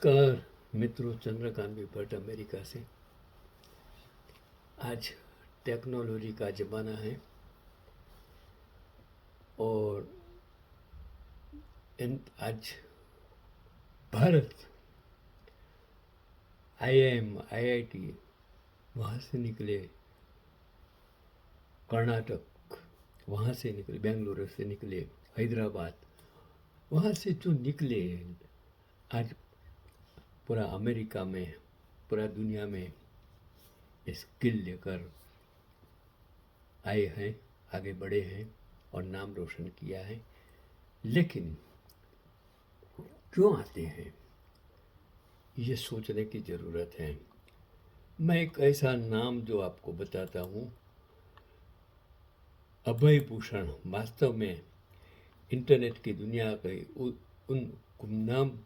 नमस्कार मित्रों, चंद्रकांत भट्ट अमेरिका से। आज टेक्नोलॉजी का ज़माना है और आज भारत आईआईएम आईआईटी वहाँ से निकले, कर्नाटक वहाँ से निकले, बेंगलुरु से निकले, हैदराबाद वहाँ से जो निकले, आज पूरा अमेरिका में, पूरा दुनिया में स्किल लेकर आए हैं, आगे बढ़े हैं और नाम रोशन किया है। लेकिन क्यों आते हैं, ये सोचने की ज़रूरत है। मैं एक ऐसा नाम जो आपको बताता हूँ, अभय भूषण, वास्तव में इंटरनेट की दुनिया के उन गुमनाम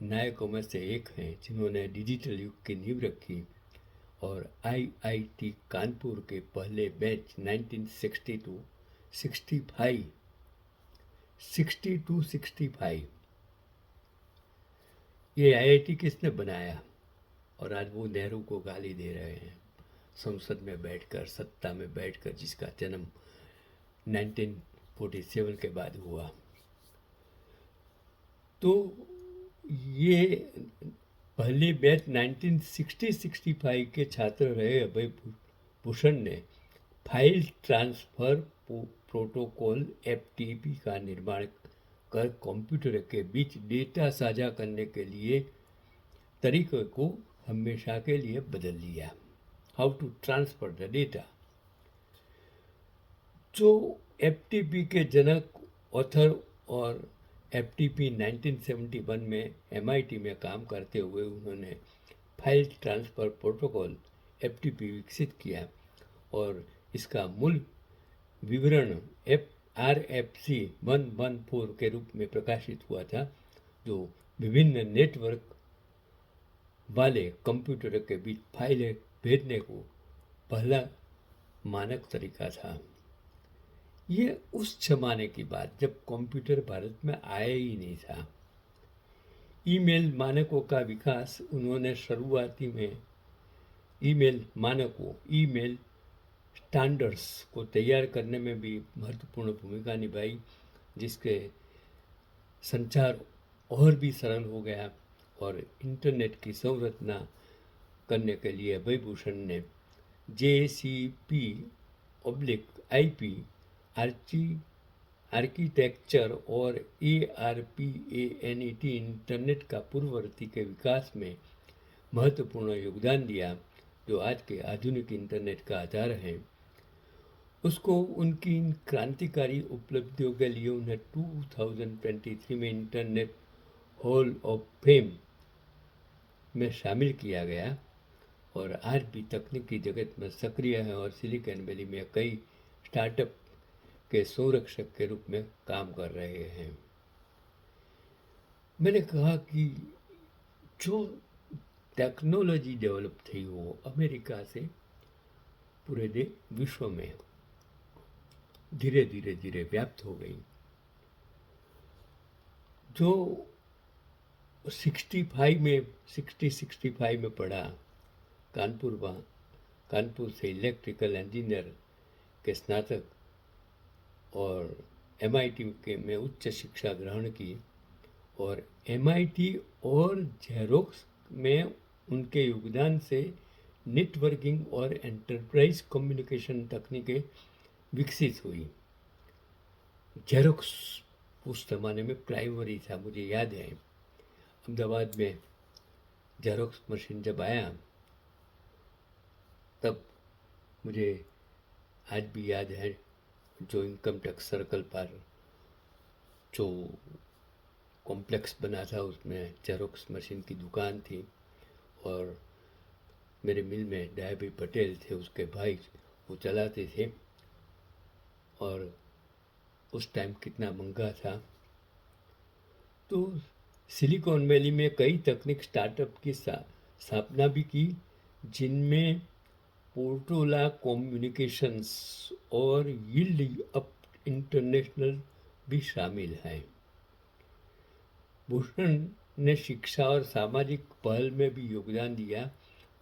नायकों में से एक हैं जिन्होंने डिजिटल युग की नींव रखी और आईआईटी कानपुर के पहले बैच 1962-65 ये आईआईटी किसने बनाया, और आज वो नेहरू को गाली दे रहे हैं संसद में बैठकर, सत्ता में बैठकर, जिसका जन्म 1947 के बाद हुआ। तो ये पहले बैच 1960-65 के छात्र रहे अभय भूषण ने फाइल ट्रांसफर प्रोटोकॉल एफटीपी का निर्माण कर कंप्यूटर के बीच डेटा साझा करने के लिए तरीके को हमेशा के लिए बदल लिया। How to transfer the data. जो एफटीपी के जनक, ऑथर और एफटीपी 1971 में एमआईटी में काम करते हुए उन्होंने फाइल ट्रांसफ़र प्रोटोकॉल एफटीपी विकसित किया और इसका मूल विवरण RFC 114 के रूप में प्रकाशित हुआ था, जो विभिन्न नेटवर्क वाले कंप्यूटर के बीच फाइलें भेजने को पहला मानक तरीका था। ये उस जमाने की बात जब कंप्यूटर भारत में आया ही नहीं था। ईमेल मानकों का विकास उन्होंने शुरुआती में ईमेल मानकों, ईमेल स्टैंडर्ड्स को तैयार करने में भी महत्वपूर्ण भूमिका निभाई, जिसके संचार और भी सरल हो गया और इंटरनेट की संरचना करने के लिए अभय भूषण ने JCP/IP आर्किटेक्चर और ARPANET इंटरनेट का पूर्ववर्ती के विकास में महत्वपूर्ण योगदान दिया, जो आज के आधुनिक इंटरनेट का आधार है। उसको उनकी इन क्रांतिकारी उपलब्धियों के लिए उन्हें 2023 में इंटरनेट हॉल ऑफ फेम में शामिल किया गया और आज भी तकनीकी जगत में सक्रिय है और सिलिकॉन वैली में कई स्टार्टअप के संरक्षक के रूप में काम कर रहे हैं। मैंने कहा कि जो टेक्नोलॉजी डेवलप थी वो अमेरिका से पूरे विश्व में धीरे धीरे व्याप्त हो गई। जो 65 में पढ़ा कानपुर से इलेक्ट्रिकल इंजीनियर के स्नातक और MIT के में उच्च शिक्षा ग्रहण की और MIT और जेरोक्स में उनके योगदान से नेटवर्किंग और एंटरप्राइज कम्युनिकेशन तकनीकें विकसित हुई। जेरोक्स उस जमाने में प्राइमरी था, मुझे याद है। अहमदाबाद में जेरोक्स मशीन जब आया तब मुझे आज भी याद है, जो इनकम टैक्स सर्कल पर जो कॉम्प्लेक्स बना था उसमें जेरोक्स मशीन की दुकान थी और मेरे मिल में दया भाई पटेल थे, उसके भाई वो चलाते थे। और उस टाइम कितना महंगा था। तो सिलिकॉन वैली में कई तकनीक स्टार्टअप की स्थापना भी की, जिनमें पोर्टोला कम्युनिकेशंस और यील्ड अप इंटरनेशनल भी शामिल हैं। भूषण ने शिक्षा और सामाजिक पहल में भी योगदान दिया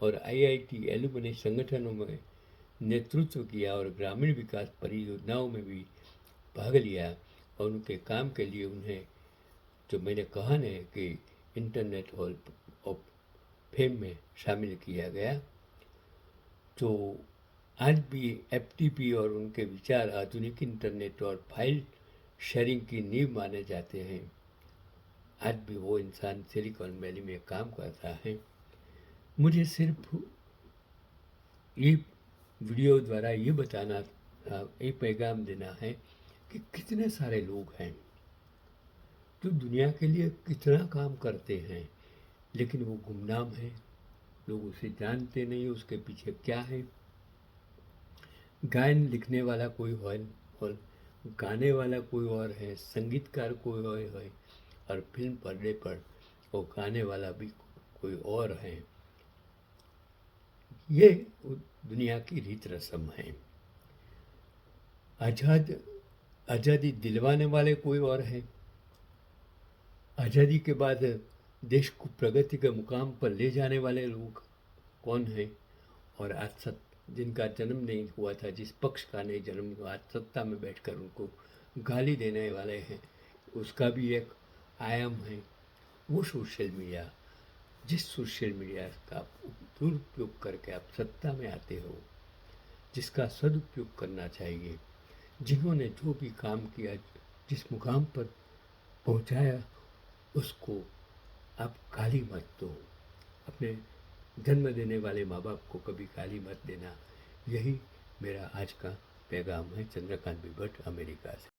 और आईआईटी एलुमनी संगठनों में नेतृत्व किया और ग्रामीण विकास परियोजनाओं में भी भाग लिया और उनके काम के लिए उन्हें, जो मैंने कहा न कि इंटरनेट हॉल ऑफ फेम में शामिल किया गया। तो आज भी एफटीपी और उनके विचार आधुनिक इंटरनेट और फाइल शेयरिंग की नींव माने जाते हैं। आज भी वो इंसान सिलिकॉन वैली में काम करता है। मुझे सिर्फ ये वीडियो द्वारा ये बताना था, ये पैगाम देना है कि कितने सारे लोग हैं जो दुनिया के लिए कितना काम करते हैं, लेकिन वो गुमनाम है। लोग उसे जानते नहीं, उसके पीछे क्या है। गायन लिखने वाला कोई और गाने वाला कोई और है, संगीतकार कोई और है, और फिल्म पर्दे पर वो गाने वाला भी कोई और है। ये दुनिया की रीत रस्म है। आज़ादी दिलवाने वाले कोई और है। आज़ादी के बाद देश को प्रगति के मुकाम पर ले जाने वाले लोग कौन हैं? और आज जिनका जन्म नहीं हुआ था, जिस पक्ष का नहीं जन्म हुआ, आज सत्ता में बैठकर उनको गाली देने वाले हैं, उसका भी एक आयाम है वो सोशल मीडिया। जिस सोशल मीडिया का दुरुपयोग करके आप सत्ता में आते हो, जिसका सदुपयोग करना चाहिए, जिन्होंने जो भी काम किया, जिस मुकाम पर पहुंचाया, उसको आप गाली मत दो। अपने जन्म देने वाले माँ बाप को कभी गाली मत देना। यही मेरा आज का पैगाम है। चंद्रकांत बिभट, अमेरिका से।